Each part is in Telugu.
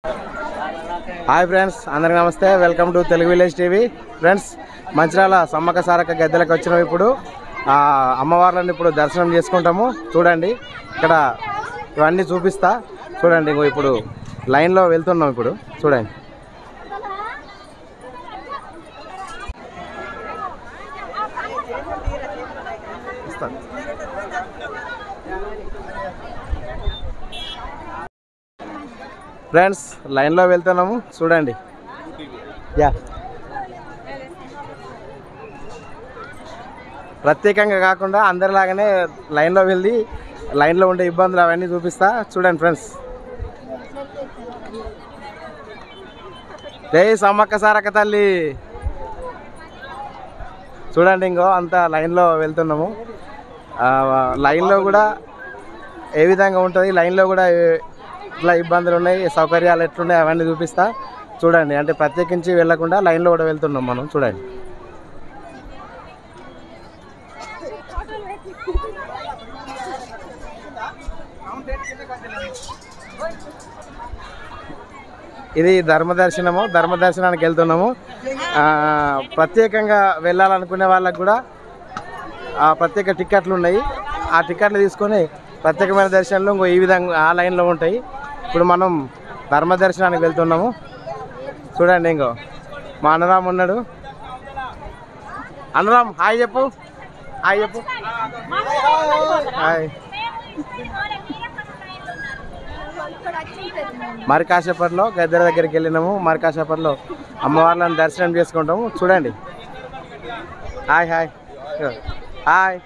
హాయ్ ఫ్రెండ్స్, అందరికీ నమస్తే. Welcome to Telugu village TV. Friends, Mancherial Sammakka Sarakka గద్దెలకు వచ్చినాం. ఇప్పుడు అమ్మవార్లను ఇప్పుడు దర్శనం చేసుకుంటాము. చూడండి, ఇక్కడ ఇవన్నీ చూపిస్తా. చూడండి, ఇప్పుడు లైన్లో వెళ్తున్నాం. ఇప్పుడు చూడండి, ఫ్రెండ్స్ లైన్లో వెళ్తున్నాము. చూడండి, ప్రత్యేకంగా కాకుండా అందరిలాగానే లైన్లో వెళ్ళి లైన్లో ఉండే ఇబ్బందులు అవన్నీ చూపిస్తా. చూడండి ఫ్రెండ్స్, జై సమ్మక్క సారక్క తల్లి. చూడండి, ఇంకో అంతా లైన్లో వెళ్తున్నాము. లైన్లో కూడా ఏ విధంగా ఉంటుంది, లైన్లో కూడా ఇట్లా ఇబ్బందులు ఉన్నాయి, సౌకర్యాలు ఎట్లున్నాయి అవన్నీ చూపిస్తా. చూడండి, అంటే ప్రత్యేకించి వెళ్ళకుండా లైన్లో కూడా వెళ్తున్నాం మనం. చూడండి, ఇది ధర్మదర్శనము. ధర్మదర్శనానికి వెళ్తున్నాము. ప్రత్యేకంగా వెళ్ళాలనుకునే వాళ్ళకు కూడా ప్రత్యేక టికెట్లు ఉన్నాయి. ఆ టికెట్లు తీసుకొని ప్రత్యేకమైన దర్శనాలు ఇంకో ఈ విధంగా ఆ లైన్లో ఉంటాయి. ఇప్పుడు మనం ధర్మదర్శనానికి వెళ్తున్నాము. చూడండి, ఇంకో మా అన్నరామ్ ఉన్నాడు. అన్నరామ్, హాయ్ చెప్పు. హాయ్ చెప్పు. హాయ్. మరి కాసేపట్లో గద్దెల దగ్గరికి వెళ్ళినాము. మరి కాసేపట్లో అమ్మవార్లను దర్శనం చేసుకుంటాము. చూడండి, హాయ్ హాయ్ హాయ్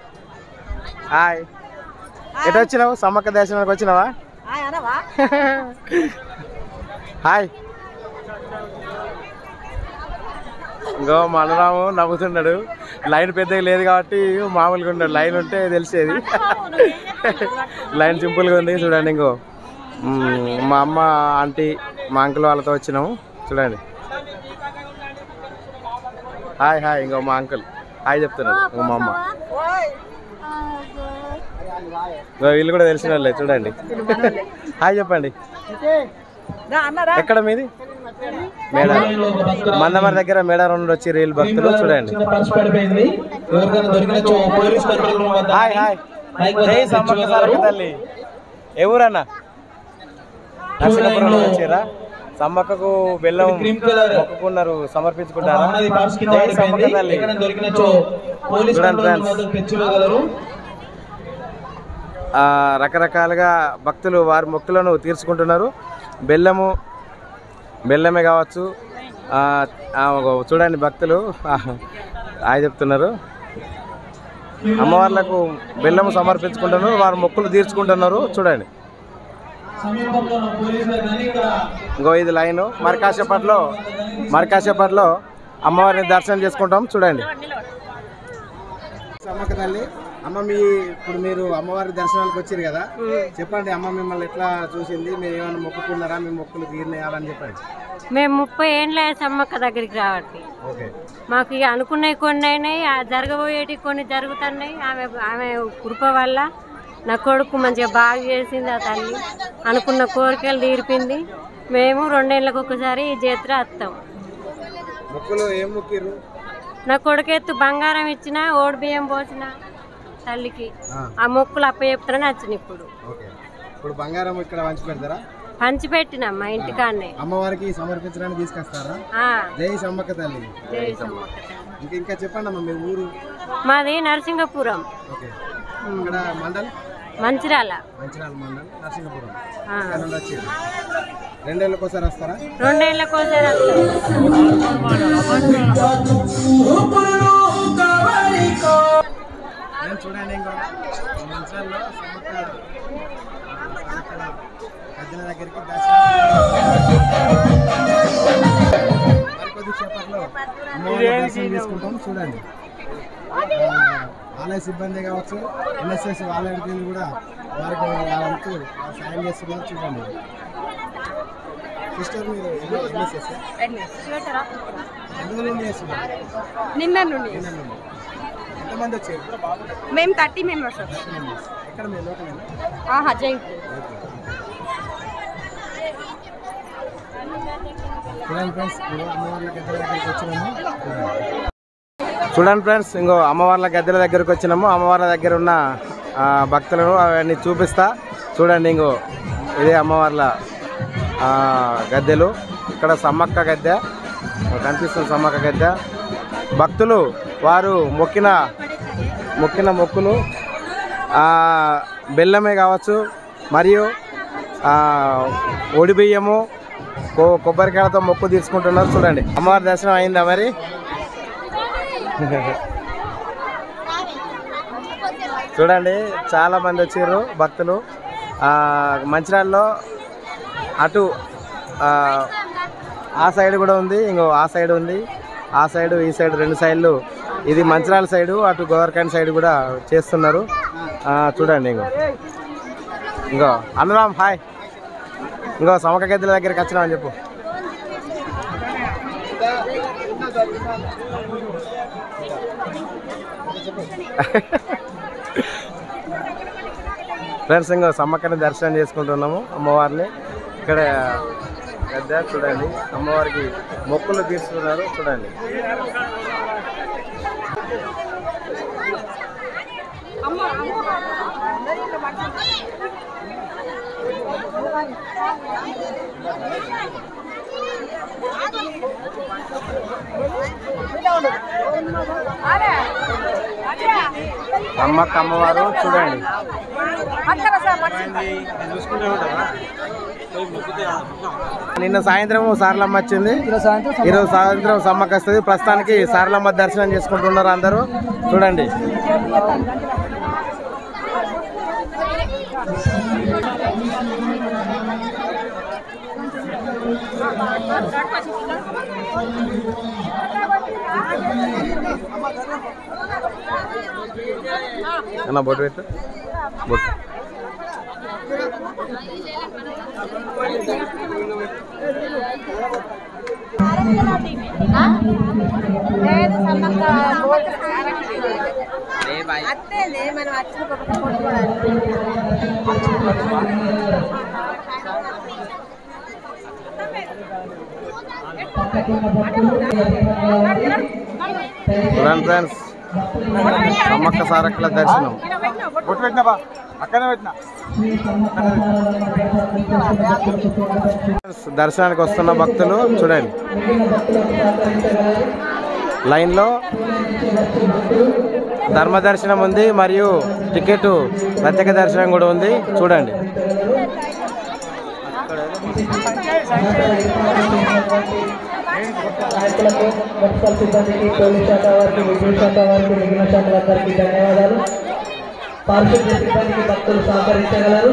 హాయ్. ఎటు వచ్చినావు? సమ్మక్క దర్శనానికి వచ్చినావా? హాయ్. ఇంకో మా అన్నరాము నవ్వుతున్నాడు. లైన్ పెద్దగా లేదు కాబట్టి మామూలుగా ఉన్నాడు. లైన్ ఉంటే తెలిసేది. లైన్ సింపుల్గా ఉంది. చూడండి, ఇంకో మా అమ్మ, ఆంటీ, మా అంకుల్ వాళ్ళతో వచ్చినాము. చూడండి, హాయ్ హాయ్. ఇంకో మా అంకుల్ హాయ్ చెప్తున్నాడు. ఇంకో మా అమ్మ. వీళ్ళు కూడా తెలిసిన వాళ్ళే. చూడండి, హాయ్ చెప్పండి. ఎక్కడ మీది? మందమరి దగ్గర మేడారం నుండి వచ్చి రీల్ భక్తులు. చూడండి, హాయ్ హాయ్. జై సమ్మక్క సారక్క తల్లి. ఏ ఊరన్నా? నరసింగపురం వచ్చారా? సమ్మక్కకు బెల్లం మొక్కుకున్నారు, సమర్పించుకుంటారా? జై సమ్మక్క తల్లి. చూడండి ఫ్రెండ్స్, రకరకాలుగా భక్తులు వారి మొక్కులను తీర్చుకుంటున్నారు. బెల్లమే కావచ్చు. చూడండి, భక్తులు హాయ్ చెప్తున్నారు. అమ్మవార్లకు బెల్లము సమర్పించుకుంటున్నారు, వారి మొక్కులు తీర్చుకుంటున్నారు. చూడండి, ఇంకో ఇది లైను. మరి కాసేపట్లో అమ్మవారిని దర్శనం చేసుకుంటాం. చూడండి, సమ్మక్క తల్లి. అమ్మ, ఇప్పుడు మీరు అమ్మవారి దర్శనానికి వచ్చారు కదా, చెప్పండి అమ్మ, మిమ్మల్ని ఎట్లా చూసింది? మీరు ఏమైనా మొక్కుకున్నారా? మీ మొక్కులు తీరినాయాలని చెప్పండి. మేము 30 ఏళ్ళ సమ్మక్క దగ్గరికి రావట్టి మాకు ఇక అనుకున్నవి కొన్ని అయినాయి, జరగబోయేటి కొన్ని జరుగుతున్నాయి. ఆమె కృప వల్ల నా కొడుకు మంచిగా బాగా చేసింది. ఆ తల్లి అనుకున్న కోరికలు తీర్పింది. మేము 2 ఏళ్ళకి ఒకసారి ఈ జాతర వస్తాం. నా కొడుకు ఎత్తు బంగారం ఇచ్చిన, ఓడి బియ్యం పోసిన తల్లికి ఆ మొక్కులు అప్ప చెప్తారని వచ్చిన. ఇప్పుడు బంగారం ఇక్కడ పంచి పెడతారా? పంచి పెట్టినా మా ఇంటికాన్నే అమ్మవారికి సమర్పించడానికి తీసుకొస్తారా? జై సమ్మక్క తల్లి. జై సమ్మక్క తల్లి. ఇంకా చెప్పండి అమ్మ, మీ ఊరు? మాది నరసింగపురం. మంచిర్యాల మండల్, నరసింగపురం. 2 ఏళ్ళకి ఒకసారి వస్తారా? 2 ఏళ్ళకి ఒకసారి చూడండి, ఇంకో మంచిర్యాలలో సమ్మక్క గద్దెల దగ్గరికి మరికొద్ది సేపట్లో దర్శనం చేసుకుంటాం. చూడండి, ఆలయ సిబ్బంది కావచ్చు, ఎన్ఎస్ఎస్ వాలంటీర్లు కూడా వారికి వాళ్ళంతా సాయం చేస్తున్నారు. చూడండి సిస్టర్, మీరు ఎన్ఎస్ఎస్ నిన్న నుండి ఎంతమంది వచ్చారు? మేము 30 మెంబర్స్. ఎక్కడ మీరు లోకల్? జైపూర్. చూడండి ఫ్రెండ్స్, ఇంకో అమ్మవార్ల గద్దెల దగ్గరకు వచ్చినాము. అమ్మవార్ల దగ్గర ఉన్న భక్తులను అవన్నీ చూపిస్తా. చూడండి, ఇంకో ఇదే అమ్మవార్ల గద్దెలు. ఇక్కడ సమ్మక్క గద్దె కనిపిస్తుంది. సమ్మక్క గద్దె భక్తులు వారు మొక్కిన మొక్కులు బెల్లమే కావచ్చు, మరియు ఒడి బియ్యము కొబ్బరికాయలతో మొక్కు తీసుకుంటున్నారు. చూడండి, అమ్మవారి దర్శనం అయిందా మరి? చూడండి, చాలా మంది వచ్చారు భక్తులు. మంచిర్యాలలో అటు ఆ సైడ్ కూడా ఉంది, ఇంకో ఆ సైడ్ ఉంది, ఆ సైడు ఈ సైడ్ 2 సైడ్లు. ఇది మంచిర్యాల సైడు, అటు గోవర్ఖండ్ సైడ్ కూడా చేస్తున్నారు. చూడండి, ఇంకో అనురామ్ హాయ్. ఇంకో సమ్మక్క గద్దెల దగ్గరికి వచ్చినామని చెప్పు. ఫ్రెండ్స్, ఇంకో సమ్మక్కని దర్శనం చేసుకుంటున్నాము అమ్మవారిని. ఇక్కడ గద్దె చూడండి, అమ్మవారికి మొక్కులు తీస్తున్నారు. చూడండి, సమ్మక్క అమ్మవారు చూడండి. నిన్న సాయంత్రం సారలమ్మ వచ్చింది, ఈరోజు సాయంత్రం సమ్మక్క వస్తుంది. ప్రస్తుతానికి సారలమ్మ దర్శనం చేసుకుంటున్నారు అందరూ. చూడండి, అన్న బొట్టు పెట్టు, బొట్టు. చూడండి ఫ్రెండ్స్, సమ్మక్క సారక్కల దర్శనం. దర్శనానికి వస్తున్న భక్తులు చూడండి, లైన్లో ధర్మ దర్శనం ఉంది, మరియు టికెట్ ప్రత్యేక దర్శనం కూడా ఉంది. చూడండి, నాయకులకు, మున్సిపల్ సిబ్బందికి, పోలీస్ శాఖ వారికి, విద్యుత్ శాఖ వారికి, మిగిలిన శాఖలందరికీ ధన్యవాదాలు. పారిశుద్ధ్య సిబ్బందికి భక్తులు సహకరించగలరు.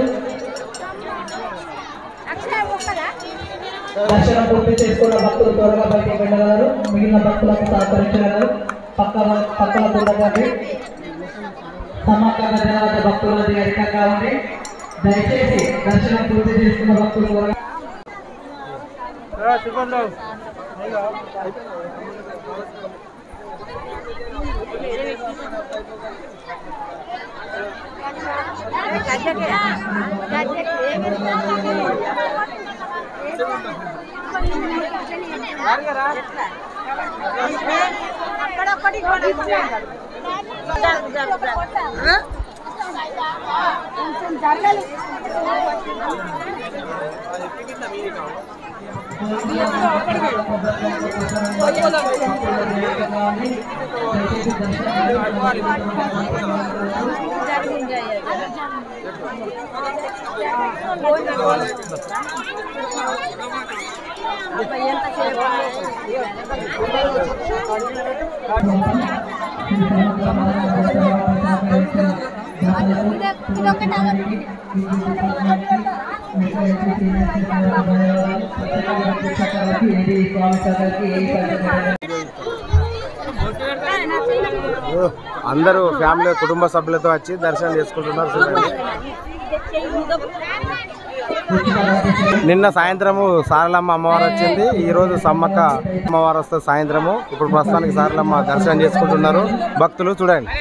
దర్శనం పూర్తి చేసుకున్న భక్తులు త్వరగా బయటికి వెళ్ళగలరు. మిగిలిన భక్తులకు సహకరించగలరు. పక్కన ఉండకండి. సమ్మక్క గద్దెల భక్తులది అధికంగా ఉంది. దయచేసి దర్శనం పూర్తి చేసుకున్న భక్తులు త్వరగా అందరూ ఫ్యామిలీ కుటుంబ సభ్యులతో వచ్చి దర్శనం చేసుకుంటున్నారు. చూడండి, నిన్న సాయంత్రము సారలమ్మ అమ్మవారు వచ్చింది, ఈరోజు సమ్మక్క అమ్మవారు వస్తే సాయంత్రము. ఇప్పుడు ప్రస్తుతానికి సారలమ్మ దర్శనం చేసుకుంటున్నారు భక్తులు. చూడండి,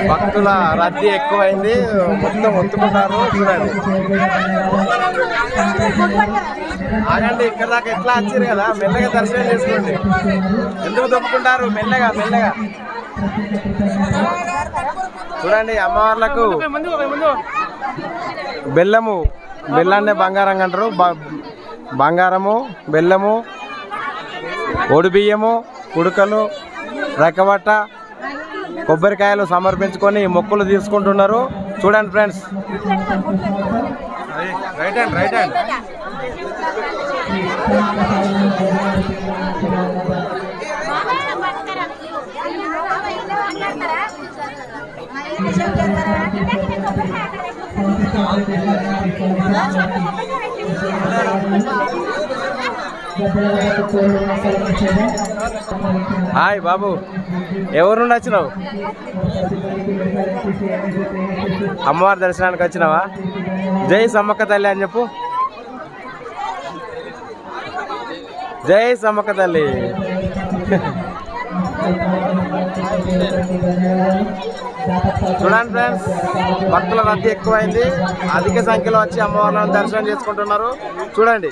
భక్తుల రద్దీ ఎక్కువైంది, మొత్తం ఒత్తుకుంటారు. చూడండి, ఆగండి, ఇక్కడ దాకా ఎట్లా వచ్చారు కదా, మెల్లగా దర్శనం చేసుకోండి. ఎందుకు దొప్పుకుంటారు? మెల్లగా మెల్లగా చూడండి. అమ్మవార్లకు బెల్లాన్నే బంగారం అంటారు. బంగారము, బెల్లము, ఒడిబియ్యము, కుడుకలు, రెక్కబట్ట, కొబ్బరికాయలు సమర్పించుకొని మొక్కులు తీసుకుంటున్నారు. చూడండి friends. Right hand, right hand. Hi బాబు, ఎవరు నుండి వచ్చినావు? అమ్మవారి దర్శనానికి వచ్చినావా? జై సమ్మక్క తల్లి అని చెప్పు. జై సమ్మక్క తల్లి. చూడండి ఫ్రెండ్స్, భక్తుల రద్దీ ఎక్కువైంది. అధిక సంఖ్యలో వచ్చి అమ్మవార్లను దర్శనం చేసుకుంటున్నారు. చూడండి.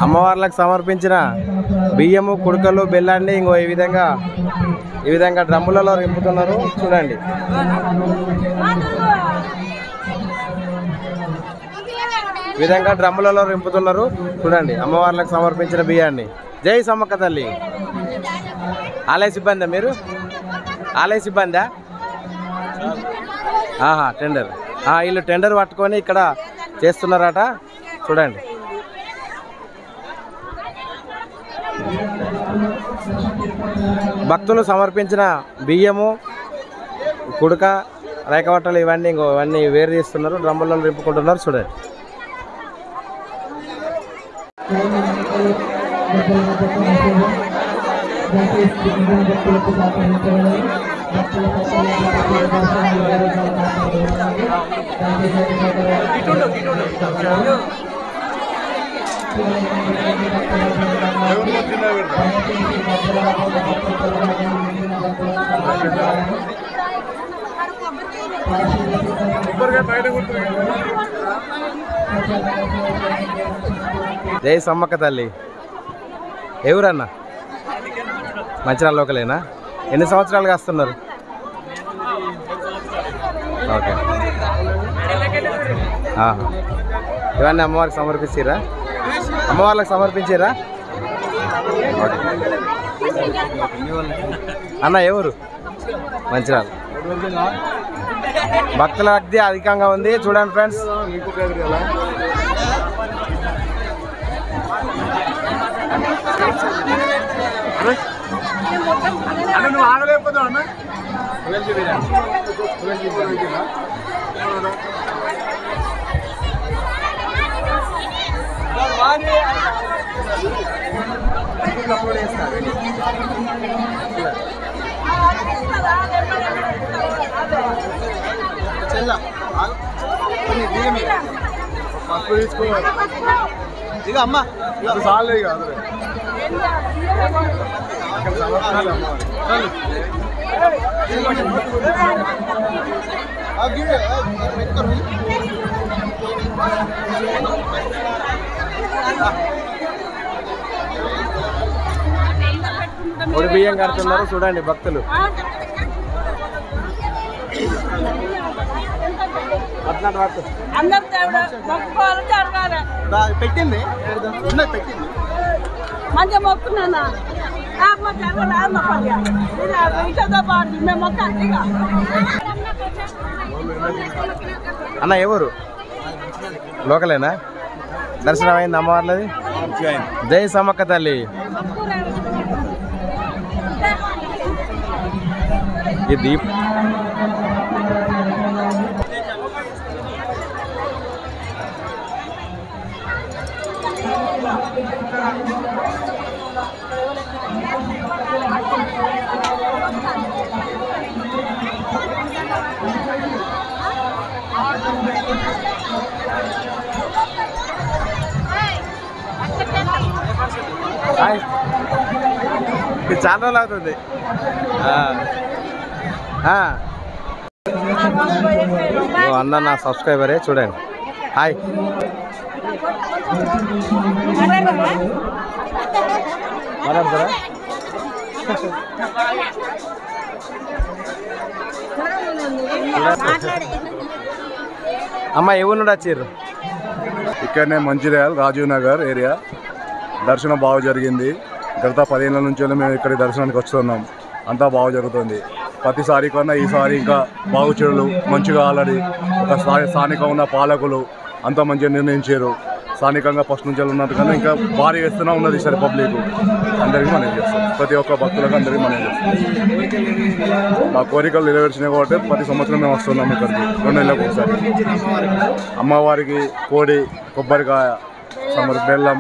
అమ్మవార్లకు సమర్పించిన బియ్యము, కుడుకలు, బెల్లాన్ని ఇంకో ఈ విధంగా డ్రమ్ములలో రింపుతున్నారు. చూడండి. ఈ విధంగా డ్రమ్ములలో రింపుతున్నారు. చూడండి, అమ్మవార్లకు సమర్పించిన బియ్యాన్ని. జై సమ్మక్క తల్లి. ఆలయ సిబ్బందా మీరు? ఆలయ సిబ్బందా? టెండర్. వీళ్ళు టెండర్ పట్టుకొని ఇక్కడ చేస్తున్నారట. చూడండి. భక్తులు సమర్పించిన బియ్యము, కుడక, రేకవట్టలు ఇవన్నీ వేరు చేస్తున్నారు. డ్రమ్ములలో రింపుకుంటున్నారు. చూడండి. జై సమ్మక్క తల్లి. ఎవరన్నా? మంచిర్యాల లోకలేనా? ఎన్ని సంవత్సరాలుగా వస్తున్నారు? ఓకే. ఇవన్నీ అమ్మవారికి సమర్పించారా? అమ్మవార్లకు సమర్పించారా? అన్న ఎవరు? మంచిర్యాల. భక్తుల రద్దీ అధికంగా ఉంది. చూడండి ఫ్రెండ్స్. నువ్వు ఆగలేకపోతావు అన్న. ఇక అమ్మ చాలు. ఇక ఒడి బియ్యం కడుతున్నారు. చూడండి భక్తులు. పెట్టింది మంచిగా మొక్కున్నా అన్న ఎవరు లోకలేనా? దర్శనం అయింది అమ్మవార్లది? జై సమ్మక్క తల్లి. ఈ దీప్ ఇది చాలా రోజులు అవుతుంది. అన్న నా సబ్స్క్రైబరే చూడండి. హాయ్ మాట్లాడతారా? అమ్మ ఎవరు నుండి వచ్చారు? ఇక్కడనే మంచిర్యాల రాజీవ్ నగర్ ఏరియా. దర్శనం బాగా జరిగింది. గత 10 ఏళ్ళ నుంచి మేము ఇక్కడికి దర్శనానికి వస్తున్నాం. అంతా బాగా జరుగుతుంది. ప్రతిసారి కన్నా ఈసారి ఇంకా బాగు చెడులు మంచిగా ఆల్రెడీ ఒక స్థానిక ఉన్న పాలకులు అంతా మంచిగా నిర్ణయించారు. స్థానికంగా ఫస్ట్ నుంచి ఉన్నందుకన్నా ఇంకా భారీ వేస్తున్నా ఉన్నది సరే పబ్లిక్ అందరికీ మనం చేస్తాం. ప్రతి ఒక్క భక్తులకు అందరికీ మనం చేస్తాం. మా కోరికలు నెరవేర్చినాయి కాబట్టి ప్రతి సంవత్సరం మేము వస్తున్నాం ఇక్కడికి 2 నెలలకు ఒకసారి. అమ్మవారికి కోడి, కొబ్బరికాయ, బెల్లం,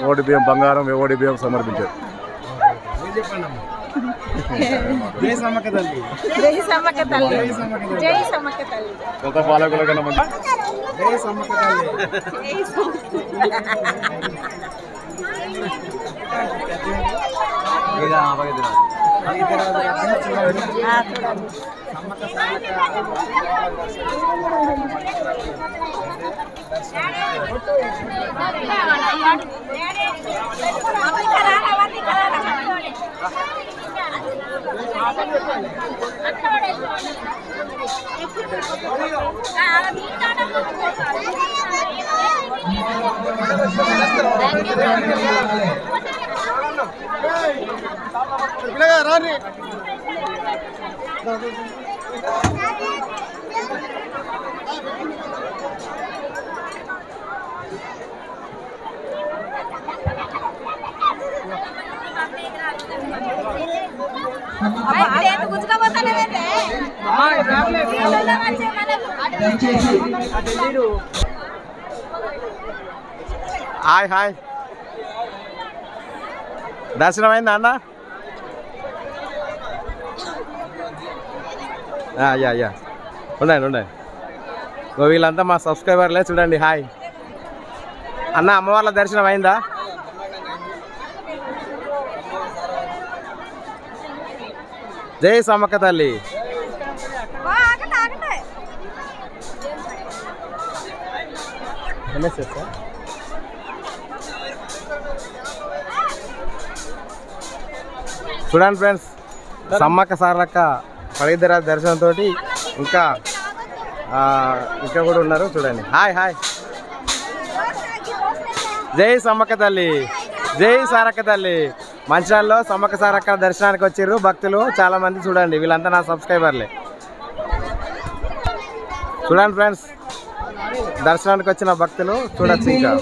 ఓడి బియ్యం, బంగారం, ఓడి బియ్యం సమర్పించారు. కొత్త పాలకుల కన్నా మంచి హాయ్ హాయ్. దర్శనం అయిందా అన్న? యా ఉండండి. వీళ్ళంతా మా సబ్స్క్రైబర్లే చూడండి. హాయ్ అన్న, అమ్మవార్ల దర్శనం అయిందా? జై సమ్మక్క తల్లి. చూడండి ఫ్రెండ్స్, సమ్మక్క సారక్క పడిద్దర దర్శనంతో ఇంకా కూడా ఉన్నారు చూడండి. హాయ్. జై సమ్మక్క తల్లి, జై సారక్క తల్లి. మంచిర్యాలలో సమ్మక్క సారక్క దర్శనానికి వచ్చారు భక్తులు చాలా మంది. చూడండి, వీళ్ళంతా నా సబ్స్క్రైబర్లే. చూడండి ఫ్రెండ్స్, దర్శనానికి వచ్చిన భక్తులు చూడొచ్చు. ఇంకా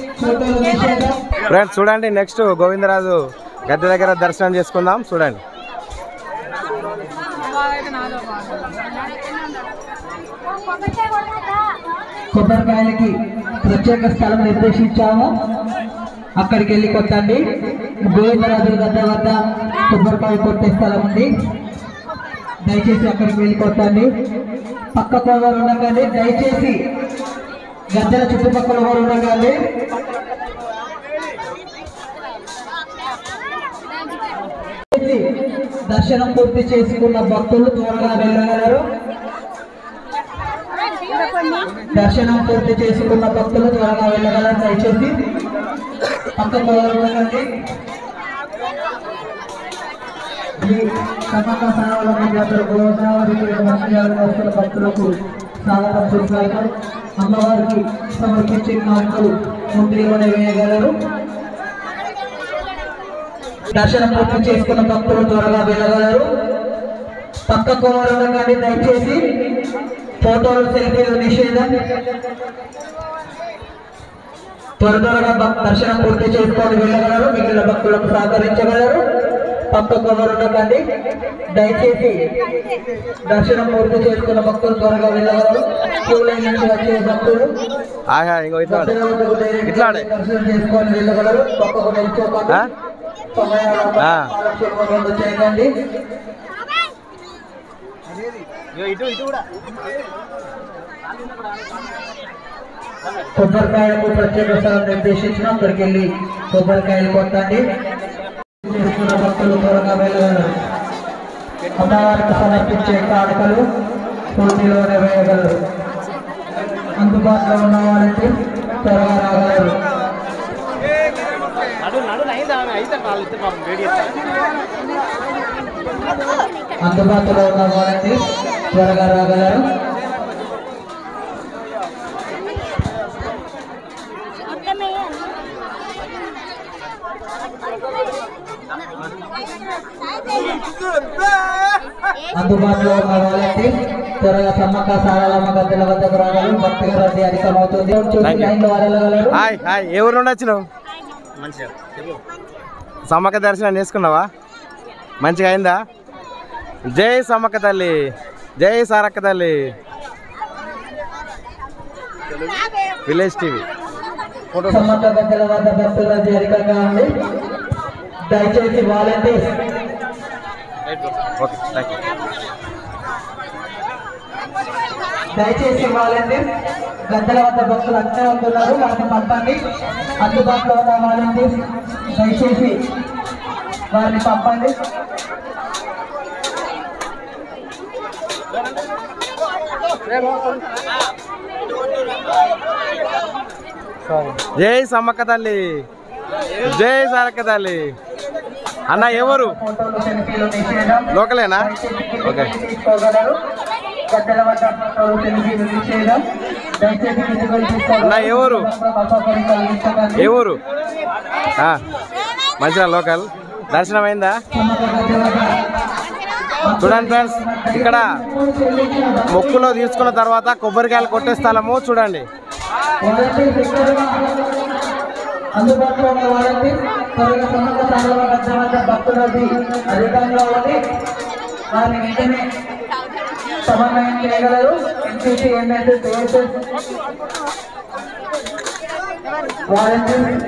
ఫ్రెండ్స్ చూడండి, నెక్స్ట్ గోవిందరాజు గద్దె దగ్గర దర్శనం చేసుకుందాం. చూడండి, కొబ్బరికాయలకి ప్రత్యేక స్థలం నిర్దేశించాము. అక్కడికి వెళ్ళి కొట్టండి. గోవిందరాజుల గద్దె వద్ద కొబ్బరికాయ కొట్టే స్థలం ఉంది. దయచేసి అక్కడికి వెళ్ళి కొట్టండి. పక్క కోవలు ఉండకండి. దయచేసి గద్దెల చుట్టుపక్కల కూడా ఉండకండి. దర్శనం పూర్తి చేసుకున్న భక్తులు త్వరగా వెళ్ళగలరు. దర్శనం పూర్తి చేసుకున్న భక్తులు త్వరగా వెళ్ళగలరు. దయచేసి పక్క ఉండకండి. ఈ సమ్మక్క సారక్క జాతర గోదావరి వస్తున్న భక్తులకు స్వాగతం సుస్వాగతం. అమ్మవారికి సమర్పించిన కానుకలు ముందులోనే వేయగలరు. దర్శనం పూర్తి చేసుకున్న భక్తులు త్వరగా వెళ్ళగలరు. పక్క కోవరంలో కానీ దయచేసి ఫోటోలు సెల్ఫీలు నిషేధం. త్వరగా దర్శనం పూర్తి చేసుకొని వెళ్ళగలరు. మిగిలిన భక్తులకు సహకరించగలరు. పక్క కోవరంలో కానీ దయచేసి దర్శనం పూర్తి చేసుకున్న భక్తులు త్వరగా వెళ్ళగలరు. క్యూ లైన్ నుంచి వచ్చే భక్తులు దర్శనం చేసుకొని వెళ్ళగలరు. పక్కకు నిల్చోకండి. సమయాలు చేయకండి. కొబ్బరికాయలకు ప్రత్యేక స్థలం నిర్దేశించిన అక్కడికి వెళ్ళి కొబ్బరికాయలు కొట్టండి. చేసుకున్న భక్తులు త్వరగా వెళ్ళగలరు. అమ్మవారికి సమర్పించే కానుకలు పూర్తిలోనే వేయగలరు. అందుబాటులో ఉన్న వారికి త్వరగా రాగలరు. అందుబాటులో ఉన్న వారికి త్వరగా రాగలరు. అందుబాటులో ఉన్న వాళ్ళకి త్వరగా సమ్మక్క సారలమ్మ గద్దెల వద్దకు రాగలరు. భక్తుల రద్దీ అధికమవుతుంది. లైన్లో వెళ్ళగలరు. ఏ ఊరు నుండి వచ్చినావు? సమ్మక్క దర్శనం చేసుకున్నావా? మంచిగా అయిందా? జై సమ్మక్క తల్లి, జై సారక్క తల్లి. Village TV. సమ్మక్క గద్దెల వద్ద భక్తుల రద్దీ అధికంగా ఉంది. దయచేసి వాలంటీర్స్ గద్దెల వద్ద భక్తులు అక్కడే ఉంటున్నారు. వారిని పంపండి. అందుబాటులో ఉన్న వాలంటీర్స్ దయచేసి వారిని పంపండి. జై సమ్మక్క తల్లి, జై సారక్క తల్లి. అన్న ఎవరు? లోకలేనా? ఓకే. అన్న ఎవరు? ఏ ఊరు? మంచిగా లోకల్. దర్శనం అయిందా? చూడండి ఫ్రెండ్స్, ఇక్కడ మొక్కులో తీసుకున్న తర్వాత కొబ్బరికాయలు కొట్టే స్థలము చూడండి. అందుబాటులో ఉన్న వారికి త్వరగా సమ్మక్క సారలమ్మ గద్దెల వద్ద భక్తులది అధికంగా ఉంది. వారిని వెంటనే సమన్వయం చేయగలరు. ఎన్సీసీ, ఎన్ఎస్ఎస్, ఏఎస్ఎస్ వాలంటీర్స్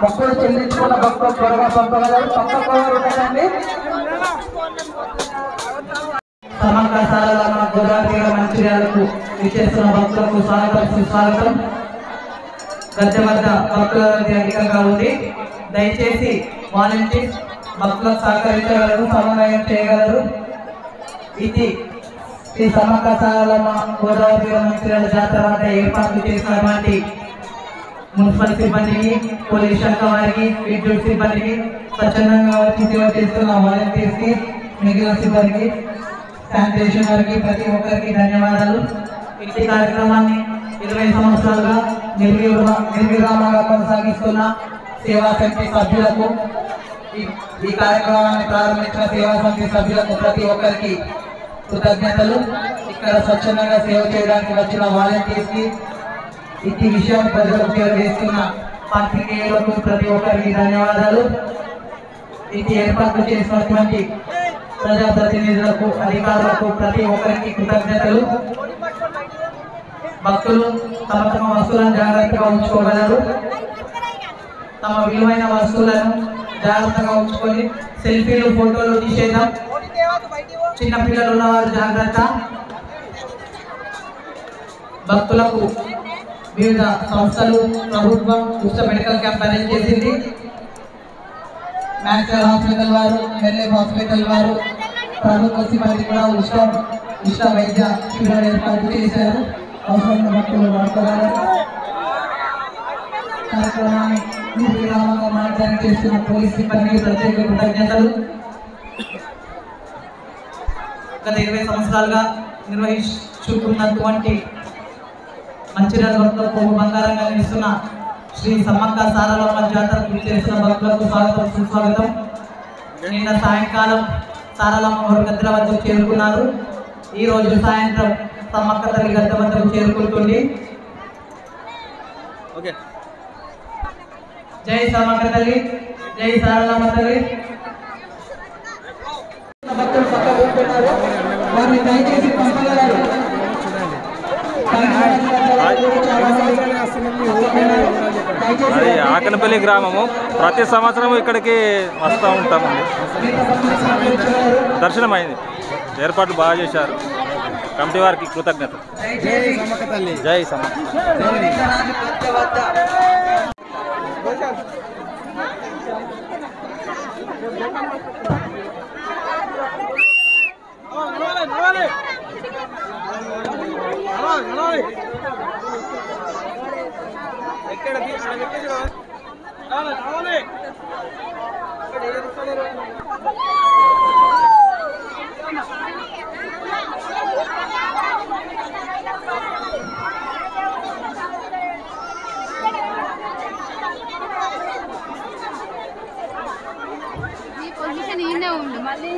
భక్తులు చెల్లించుకున్న భక్తులు త్వరగా పంపగలరు. పక్క కోవరు కదండి. సమ్మక్క సారలమ్మ గోదావరి మంచిర్యాలకు విచ్చేస్తున్న భక్తులకు స్వాగతం. గద్దె వద్ద భక్తుల రద్దీ అధికంగా ఉంది. దయచేసి వాలంటీర్స్ భక్తులకు సహకరించగలరు, సమన్వయం చేయగలరు. ఇది శ్రీ సమ్మక్క సారలమ్మ గోదావరి మంచిర్యాల జాతర వద్ద ఏర్పాట్లు చేసినటువంటి మున్సిపల్ సిబ్బందికి, పోలీస్ శాఖ వారికి, విద్యుత్ సిబ్బందికి, స్వచ్ఛందంగా వచ్చి సేవ చేస్తున్న వాలంటీర్స్ కి, మిగిలిన సిబ్బందికి, శానిటేషన్ వారికి ప్రతి ఒక్కరికి ధన్యవాదాలు. ఈ కార్యక్రమాన్ని 20 సంవత్సరాలుగా నిర్విరామంగా కొనసాగిస్తున్న సేవా సమితి సభ్యులకు, ఈ కార్యక్రమాన్ని ప్రారంభించిన సేవా సమితి సభ్యులకు ప్రతి ఒక్కరికి కృతజ్ఞతలు. ఇక్కడ స్వచ్ఛందంగా సేవ చేయడానికి వచ్చిన వాలంటీర్స్ కి, ఈ విషయాన్ని ప్రజలకు చేరువేస్తున్న పాత్రికేయులకు ప్రతి ఒక్కరికి ధన్యవాదాలు. ఇది ఏర్పాటు చేసినటువంటి ప్రజాప్రతినిధులకు, అధికారులకు ప్రతి ఒక్కరికి కృతజ్ఞతలు. భక్తులు తమ వస్తువులను జాగ్రత్తగా ఉంచుకోగలరు. తమ విలువైన వస్తువులను జాగ్రత్తగా ఉంచుకొని సెల్ఫీలు, ఫోటోలు తీసేద్దాం. చిన్నపిల్లలు ఉన్నవారు జాగ్రత్త. భక్తులకు వివిధ సంస్థలు, ప్రభుత్వం ఉచిత మెడికల్ క్యాంప్ అరేంజ్ చేసింది. మ్యాక్సిమల్ హాస్పిటల్ వారు, మెల్లెం హాస్పిటల్ వారు, ప్రభుత్వ సిబ్బంది కూడా ఉచిత వైద్య శిబిరాలు ఏర్పాటు చేశారు. అవసరమైన భక్తులు వాడుకోవాలి. కార్యక్రమాన్ని నిర్విరామంగా మానిటరింగ్ చేస్తున్న పోలీస్ సిబ్బందికి ప్రత్యేక కృతజ్ఞతలు. గత 20 సంవత్సరాలుగా నిర్వహించుకున్నటువంటి మంచిర్యాల భక్తులకు కొవ్వు బంగారంగా నిలుస్తున్న శ్రీ సమ్మక్క సారలమ్మ జాతరకు చేస్తున్న భక్తులకు స్వాగతం, సుస్వాగతం. నిన్న సాయంకాలం సారలమ్మ గద్దెల వద్దకు చేరుకున్నారు. ఈరోజు సాయంత్రం సమ్మక్క తల్లి గద్దె వద్దకు చేరుకుంటుంది. జై సమ్మక్క తల్లి, జై సారలమ్మ తల్లి. భక్తులు పక్క కూర్చున్నారు, వారిని దయచేసి పంపగలరు. అది ఆకనపల్లి గ్రామము. ప్రతి సంవత్సరం ఇక్కడికి వస్తూ ఉంటామండి. దర్శనం అయింది, ఏర్పాట్లు బాగా చేశారు. కమిటీ వారికి కృతజ్ఞత. జై సమ్మక్క. పొజిషన్ ఈయనే ఉండు మళ్ళీ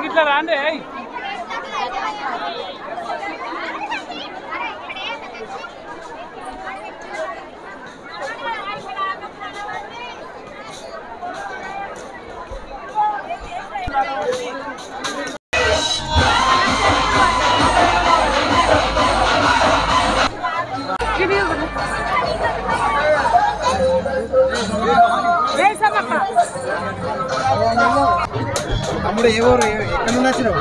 ఇట్లా రాండి. తమ్ముడు ఏ ఊరు, ఎక్కడ నుండి వచ్చినావు?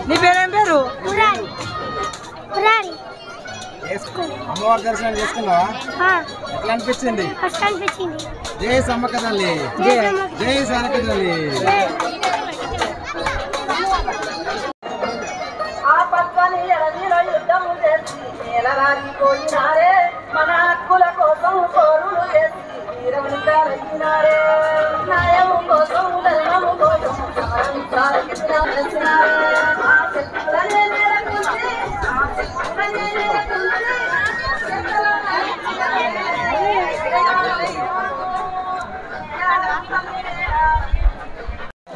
నీ పేరేం పేరు? అమ్మవారి దర్శనం చేసుకున్నావా? ఎట్లా అనిపించింది? జై సమ్మక్క తల్లి, జై సారక్క తల్లి. మన హక్కుల కోసం కోరులు చేసి వీరముని కారకినారే, న్యాయము కోసం ధర్మము కోసం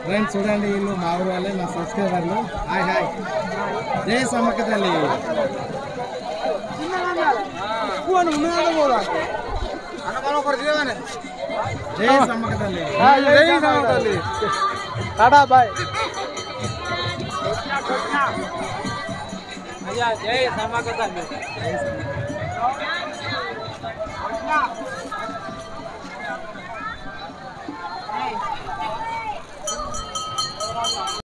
ఫ్రెండ్స్ చూడండి, వీళ్ళు మా ఊరు వాళ్ళే, నా సబ్స్క్రైబర్లు. Hi hi. జై సమ్మక్క తల్లి. జై సమ్మక్క తల్లి, జై సమ్మక్క తల్లి. టాటా బాయ్. జై సమ్మక్క తల్లి.